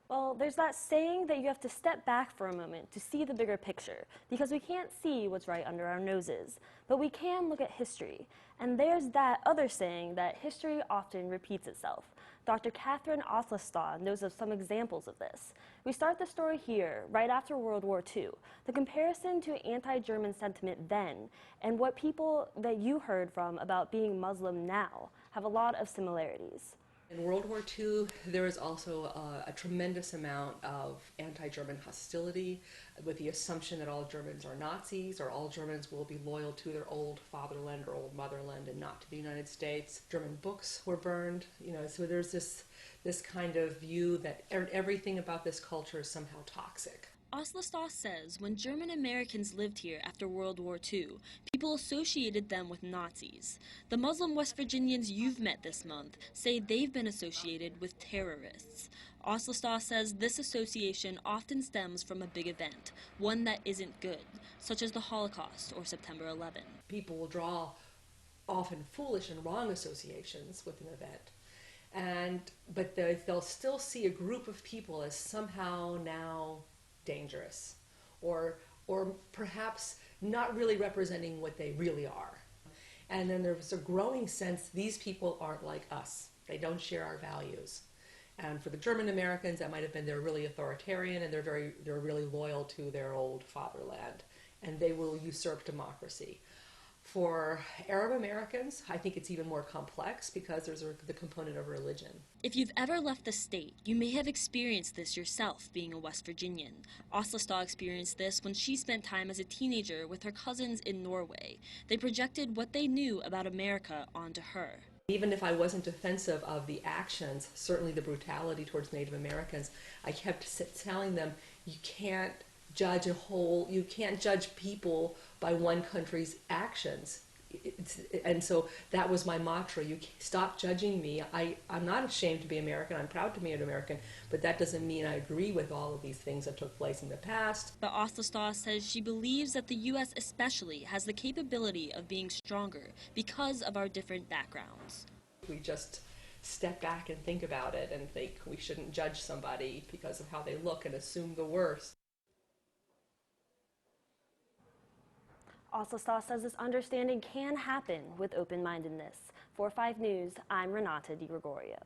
Well, there's that saying that you have to step back for a moment to see the bigger picture, because we can't see what's right under our noses, but we can look at history. And there's that other saying that history often repeats itself. Dr. Catherine Oslestaw knows of some examples of this. We start the story here, right after World War II, the comparison to anti-German sentiment then, and what people that you heard from about being Muslim now have a lot of similarities. In World War II, there was also a tremendous amount of anti-German hostility with the assumption that all Germans are Nazis or all Germans will be loyal to their old fatherland or old motherland and not to the United States. German books were burned, so there's this kind of view that everything about this culture is somehow toxic. Oslestaw says when German Americans lived here after World War II, people associated them with Nazis. The Muslim West Virginians you've met this month say they've been associated with terrorists. Oslestaw says this association often stems from a big event, one that isn't good, such as the Holocaust or September 11. People will draw often foolish and wrong associations with an event, but they'll still see a group of people as somehow now dangerous, or perhaps not really representing what they really are. And then there's a growing sense these people aren't like us. They don't share our values. And for the German Americans, that might have been they're really authoritarian and they're really loyal to their old fatherland, and they will usurp democracy. For Arab Americans, I think it's even more complex because there's the component of religion. If you've ever left the state, you may have experienced this yourself being a West Virginian. Oslestaw experienced this when she spent time as a teenager with her cousins in Norway. They projected what they knew about America onto her. Even if I wasn't defensive of the actions, certainly the brutality towards Native Americans, I kept telling them, you can't judge people by one country's actions. And so that was my mantra. You stop judging me. I'm not ashamed to be American. I'm proud to be an American, but that doesn't mean I agree with all of these things that took place in the past. But Oslestaw says she believes that the U.S. especially has the capability of being stronger because of our different backgrounds. We just step back and think about it and think we shouldn't judge somebody because of how they look and assume the worst. Oslestaw says this understanding can happen with open-mindedness. For 5 News, I'm Renata Di Gregorio.